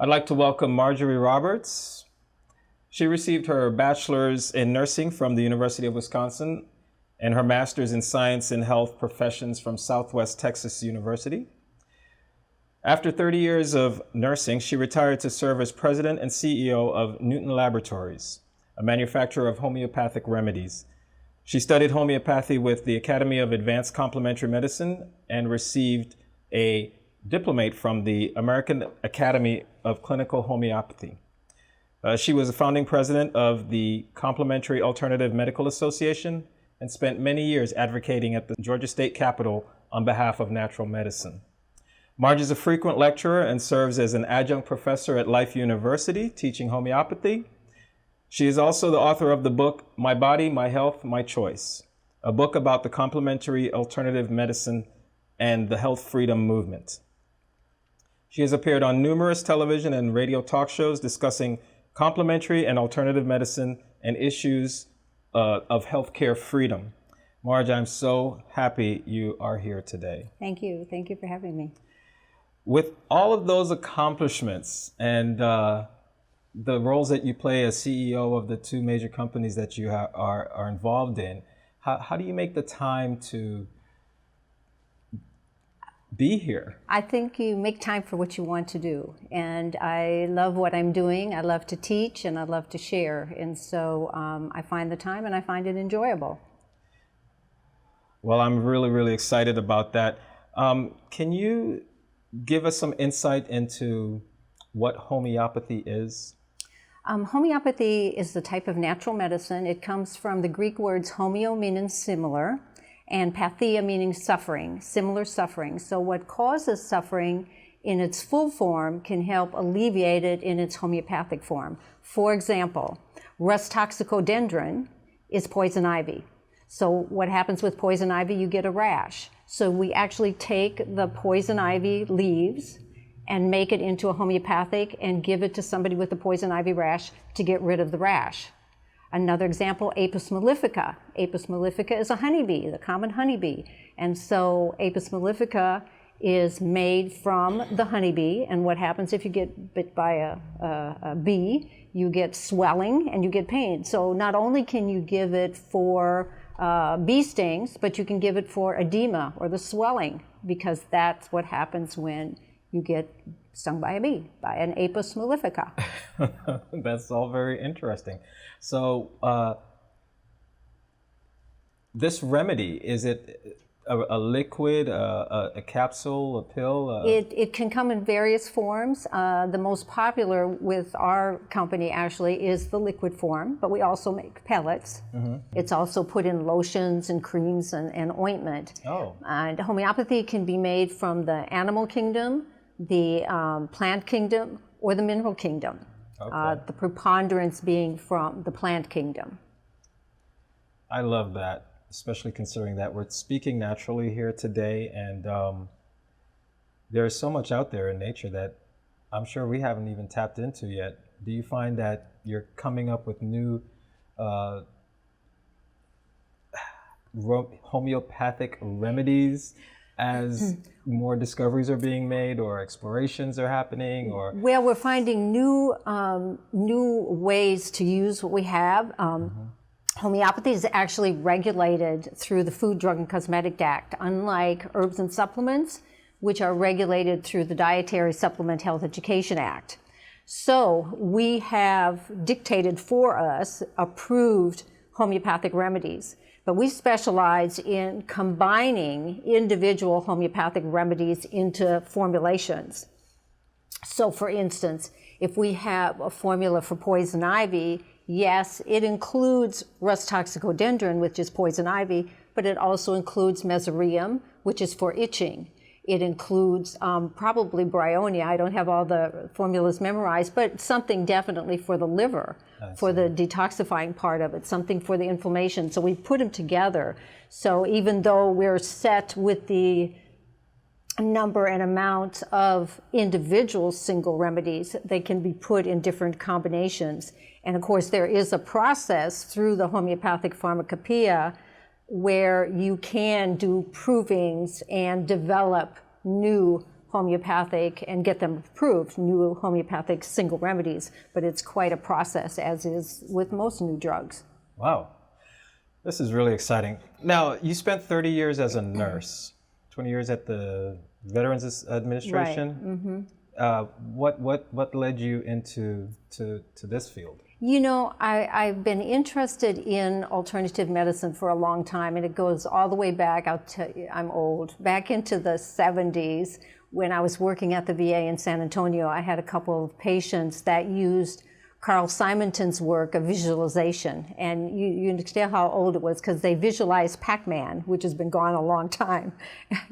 I'd like to welcome Marjorie Roberts. She received her bachelor's in nursing from the University of Wisconsin and her master's in science and health professions from Southwest Texas University. After 30 years of nursing, she retired to serve as president and CEO of Newton Laboratories, a manufacturer of homeopathic remedies. She studied homeopathy with the Academy of Advanced Complementary Medicine and received a diplomate from the American Academy of Clinical Homeopathy. She was a founding president of the Complementary Alternative Medical Association and spent many years advocating at the Georgia State Capitol on behalf of natural medicine. Marge is a frequent lecturer and serves as an adjunct professor at Life University, teaching homeopathy. She is also the author of the book, My Body, My Health, My Choice, a book about the complementary alternative medicine and the health freedom movement. She has appeared on numerous television and radio talk shows discussing complementary and alternative medicine and issues of healthcare freedom. Marge, I'm so happy you are here today. Thank you. Thank you for having me. With all of those accomplishments and the roles that you play as CEO of the two major companies that you are involved in, how do you make the time to be here? I think you make time for what you want to do. And I love what I'm doing. I love to teach and I love to share. And so I find the time and I find it enjoyable. Well, I'm really, really excited about that. Can you give us some insight into what homeopathy is? Homeopathy is the type of natural medicine. It comes from the Greek words homeo, meaning similar, and pathia, meaning suffering, similar suffering. So what causes suffering in its full form can help alleviate it in its homeopathic form. For example, Rus toxicodendron is poison ivy. So what happens with poison ivy? You get a rash. So we actually take the poison ivy leaves and make it into a homeopathic and give it to somebody with a poison ivy rash to get rid of the rash. Another example, Apis mellifica. Apis mellifica is a honeybee, the common honeybee. And so Apis mellifica is made from the honeybee. And what happens if you get bit by a bee? You get swelling and you get pain. So not only can you give it for bee stings, but you can give it for edema or the swelling, because that's what happens when you get stung by a bee, by an Apis mellifica. That's all very interesting. So this remedy, is it a liquid, a capsule, a pill? It can come in various forms. The most popular with our company actually is the liquid form, but we also make pellets. Mm-hmm. It's also put in lotions and creams and ointment. Oh. And homeopathy can be made from the animal kingdom, the plant kingdom, or the mineral kingdom. Okay. The preponderance being from the plant kingdom. I love that, especially considering that we're speaking naturally here today, and there's so much out there in nature that I'm sure we haven't even tapped into yet. Do you find that you're coming up with new homeopathic remedies as more discoveries are being made or explorations are happening? Or well, we're finding new ways to use what we have. Homeopathy is actually regulated through the Food, Drug, and Cosmetic Act, unlike herbs and supplements, which are regulated through the Dietary Supplement Health Education Act. So we have dictated for us approved homeopathic remedies, but we specialize in combining individual homeopathic remedies into formulations. So for instance, if we have a formula for poison ivy, yes, it includes Rus toxicodendron, which is poison ivy, but it also includes mesoreum, which is for itching. It includes probably bryonia. I don't have all the formulas memorized, but something definitely for the liver, for the detoxifying part of it, something for the inflammation. So we put them together. So even though we're set with the number and amount of individual single remedies, they can be put in different combinations. And of course, there is a process through the homeopathic pharmacopoeia where you can do provings and develop new homeopathic and get them approved, new homeopathic single remedies. But it's quite a process, as is with most new drugs. Wow. This is really exciting. Now, you spent 30 years as a nurse, 20 years at the Veterans Administration. Right. What led you into this field? You know, I've been interested in alternative medicine for a long time, and it goes all the way back, I'm old, back into the 70s when I was working at the VA in San Antonio. I had a couple of patients that used Carl Simonton's work of visualization, and you understand how old it was because they visualized Pac-Man, which has been gone a long time.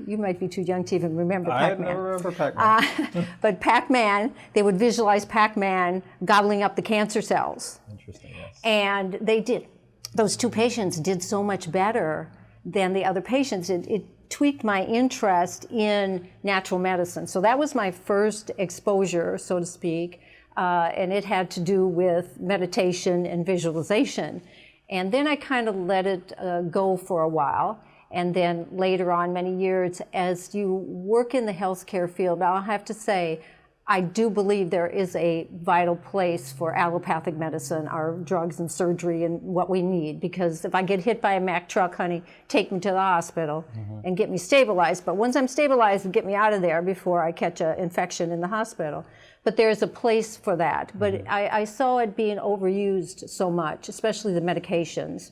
You might be too young to even remember Pac-Man. I never remember Pac-Man. But Pac-Man, they would visualize Pac-Man gobbling up the cancer cells. Interesting, yes. And they did. Those two patients did so much better than the other patients. It tweaked my interest in natural medicine. So that was my first exposure, so to speak. And it had to do with meditation and visualization. And then I kind of let it go for a while. And then later on, many years, as you work in the healthcare field, I'll have to say, I do believe there is a vital place for allopathic medicine, our drugs and surgery and what we need. Because if I get hit by a Mack truck, honey, take me to the hospital and get me stabilized. But once I'm stabilized, get me out of there before I catch an infection in the hospital. But there's a place for that. But I saw it being overused so much, especially the medications.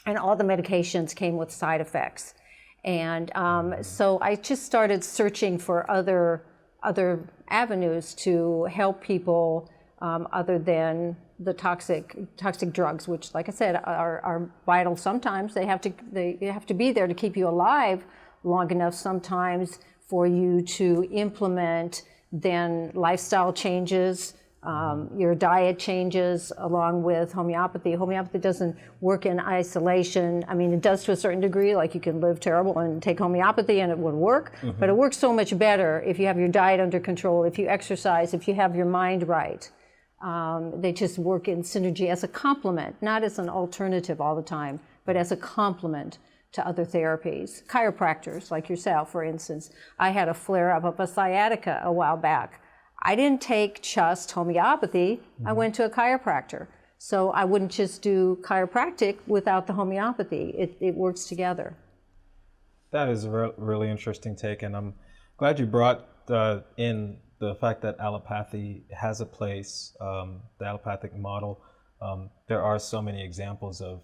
And all the medications came with side effects. And so I just started searching for other avenues to help people other than the toxic drugs, which, like I said, are vital sometimes. They have to be there to keep you alive long enough sometimes for you to implement then lifestyle changes, your diet changes, along with homeopathy. Homeopathy doesn't work in isolation. I mean, it does to a certain degree, like you can live terrible and take homeopathy and it would work, but it works so much better if you have your diet under control, if you exercise, if you have your mind right. They just work in synergy as a complement, not as an alternative all the time, but as a complement to other therapies. Chiropractors, like yourself, for instance. I had a flare-up of a sciatica a while back. I didn't take just homeopathy, I went to a chiropractor. So I wouldn't just do chiropractic without the homeopathy. It works together. That is a really interesting take, and I'm glad you brought in the fact that allopathy has a place, the allopathic model. There are so many examples of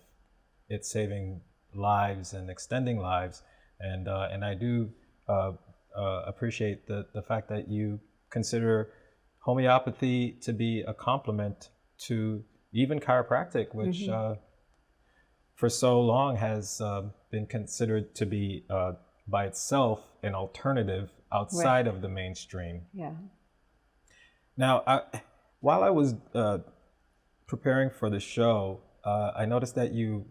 it saving lives and extending lives, and I do appreciate the fact that you consider homeopathy to be a complement to even chiropractic, which for so long has been considered to be by itself an alternative outside of the mainstream. Yeah. Now, while I was preparing for the show, I noticed that you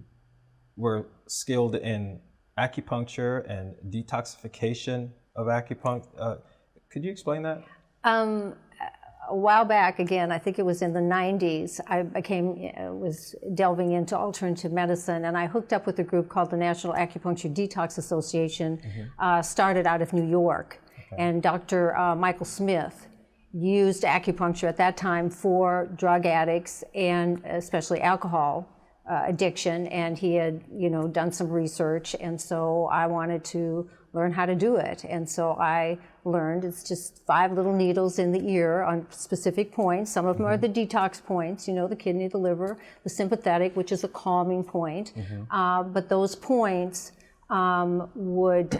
were skilled in acupuncture and detoxification of acupuncture. Could you explain that? A while back, again, I think it was in the 90s, I was delving into alternative medicine, and I hooked up with a group called the National Acupuncture Detox Association, started out of New York. And Dr. Michael Smith used acupuncture at that time for drug addicts and especially alcohol addiction, and he had, done some research, and so I wanted to learn how to do it. And so I learned it's just 5 little needles in the ear on specific points. Some of them are the detox points, the kidney, the liver, the sympathetic, which is a calming point. But those points would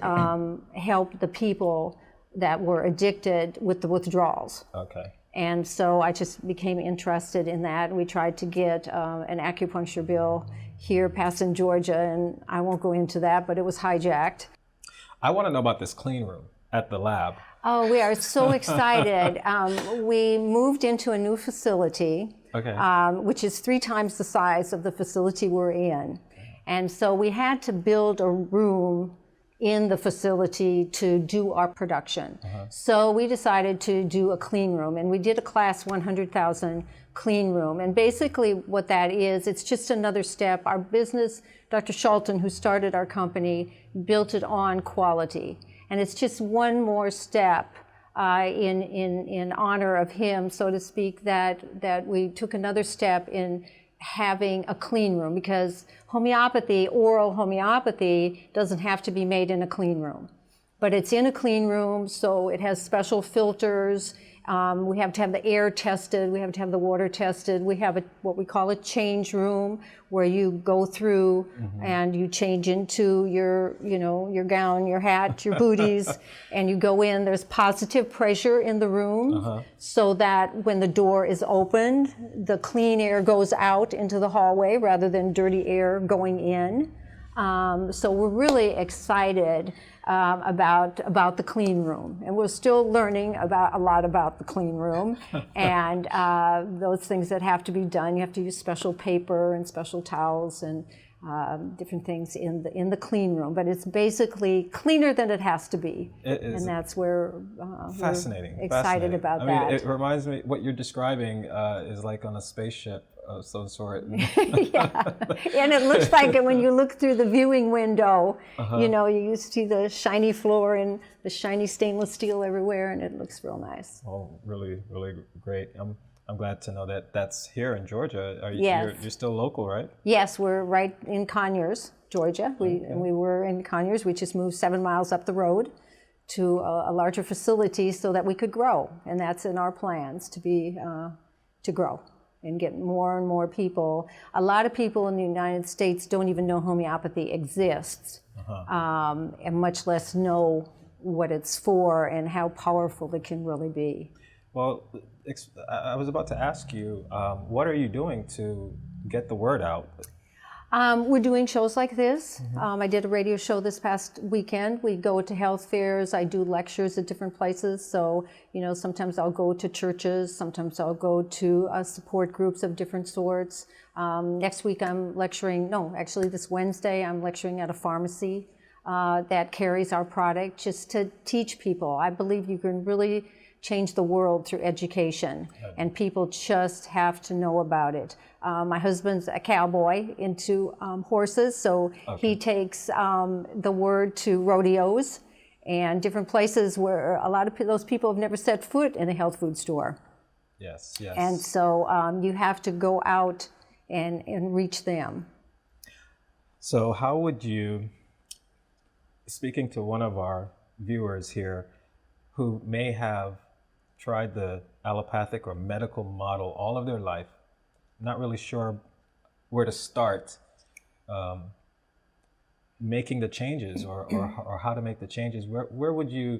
help the people that were addicted with the withdrawals. Okay. And so I just became interested in that. We tried to get an acupuncture bill here passed in Georgia, and I won't go into that, but it was hijacked. I want to know about this clean room at the lab. Oh, we are so excited. We moved into a new facility, which is 3 times the size of the facility we're in. And so we had to build a room in the facility to do our production. So we decided to do a clean room, and we did a class 100,000 clean room. And basically what that is, it's just another step. Our business, Dr. Shelton, who started our company, built it on quality. And it's just one more step in honor of him, so to speak, that we took another step in having a clean room, because homeopathy, oral homeopathy, doesn't have to be made in a clean room. But it's in a clean room, so it has special filters. We have to have the air tested. We have to have the water tested. We have what we call a change room, where you go through and you change into your gown, your hat, your booties, and you go in. There's positive pressure in the room, so that when the door is opened, the clean air goes out into the hallway rather than dirty air going in. So we're really excited about the clean room, and we're still learning a lot about the clean room and those things that have to be done. You have to use special paper and special towels and different things in the clean room, but it's basically cleaner than it has to be. It is, and that's where fascinating. We're excited about that. I mean, it reminds me, what you're describing is like on a spaceship of some sort. Yeah, and it looks like it when you look through the viewing window. You see the shiny floor and the shiny stainless steel everywhere, and it looks real nice. Oh, really, really great. I'm glad to know that that's here in Georgia. Yes. You're still local, right? Yes, we're right in Conyers, Georgia. We were in Conyers. We just moved 7 miles up the road to a larger facility so that we could grow, and that's in our plans to grow and get more and more people. A lot of people in the United States don't even know homeopathy exists, and much less know what it's for and how powerful it can really be. Well, I was about to ask you, what are you doing to get the word out? We're doing shows like this. I did a radio show this past weekend. We go to health fairs. I do lectures at different places. So, sometimes I'll go to churches. Sometimes I'll go to support groups of different sorts. Next week I'm lecturing, this Wednesday I'm lecturing at a pharmacy that carries our product, just to teach people. I believe you can really change the world through education, and people just have to know about it. My husband's a cowboy into horses, so he takes the word to rodeos and different places where a lot of those people have never set foot in a health food store. Yes. And so you have to go out and reach them. So how would you, speaking to one of our viewers here who may have tried the allopathic or medical model all of their life, not really sure where to start making the changes or how to make the changes, what would you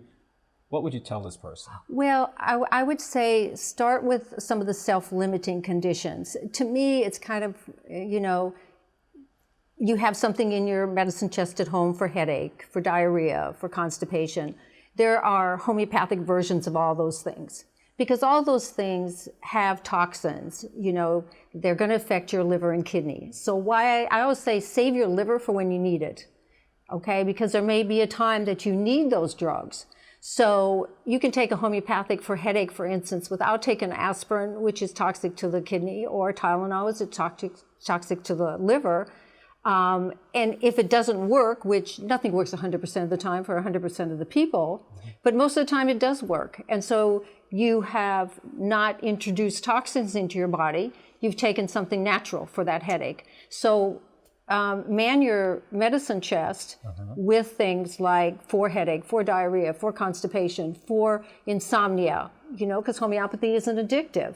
tell this person? Well, I would say start with some of the self-limiting conditions. To me, it's kind of, you have something in your medicine chest at home for headache, for diarrhea, for constipation. There are homeopathic versions of all those things, because all those things have toxins. They're going to affect your liver and kidney. So I always say save your liver for when you need it, okay? Because there may be a time that you need those drugs. So you can take a homeopathic for headache, for instance, without taking aspirin, which is toxic to the kidney, or Tylenol, which is toxic to the liver. And if it doesn't work, which nothing works 100% of the time for 100% of the people, but most of the time it does work. And so you have not introduced toxins into your body. You've taken something natural for that headache. So man your medicine chest with things like for headache, for diarrhea, for constipation, for insomnia, because homeopathy isn't addictive.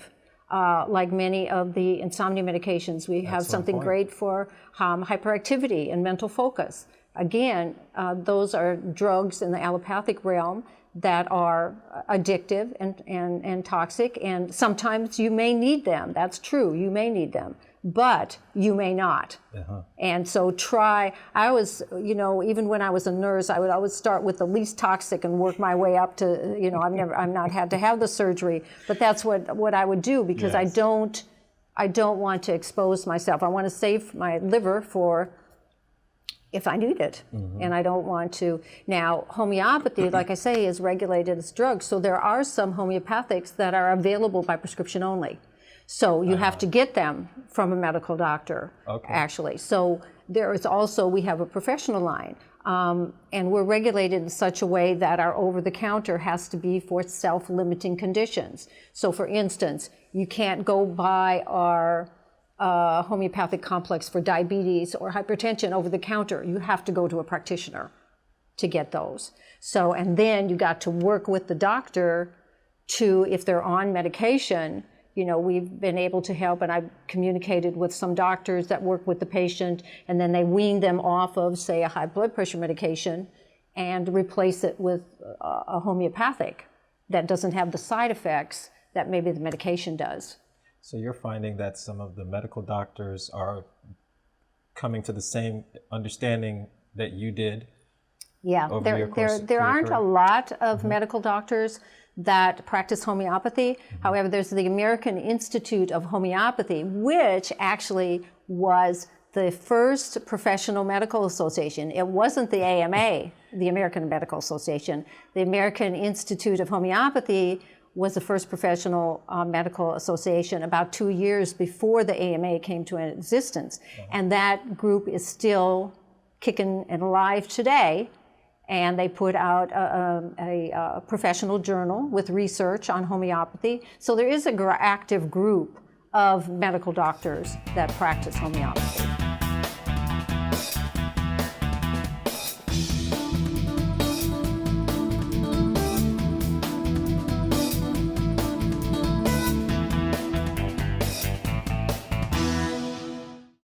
Like many of the insomnia medications, we have something great for hyperactivity and mental focus. Again, those are drugs in the allopathic realm that are addictive and toxic, and sometimes you may need them. That's true, you may need them, but you may not. And so I always, even when I was a nurse, I would always start with the least toxic and work my way up to, I've not had to have the surgery, but that's what I would do, because I don't want to expose myself. I want to save my liver for if I need it, and I don't want to. Now, homeopathy, like I say, is regulated as drugs, so there are some homeopathics that are available by prescription only. So you have to get them from a medical doctor, actually. So there is also, we have a professional line And we're regulated in such a way that our over-the-counter has to be for self-limiting conditions. So for instance, you can't go buy our homeopathic complex for diabetes or hypertension over the counter. You have to go to a practitioner to get those. So, and then you got to work with the doctor to, if they're on medication, you know, we've been able to help, and I've communicated with some doctors that work with the patient, and then they wean them off of, say, a high blood pressure medication and replace it with a homeopathic that doesn't have the side effects that maybe the medication does. So you're finding that some of the medical doctors are coming to the same understanding that you did? Yeah, there aren't a lot of medical doctors that practice homeopathy. However, there's the American Institute of Homeopathy, which actually was the first professional medical association. It wasn't the AMA, the American Medical Association. The American Institute of Homeopathy was the first professional medical association about 2 years before the AMA came to existence. And that group is still kicking and alive today. And they put out a professional journal with research on homeopathy. So there is an active group of medical doctors that practice homeopathy.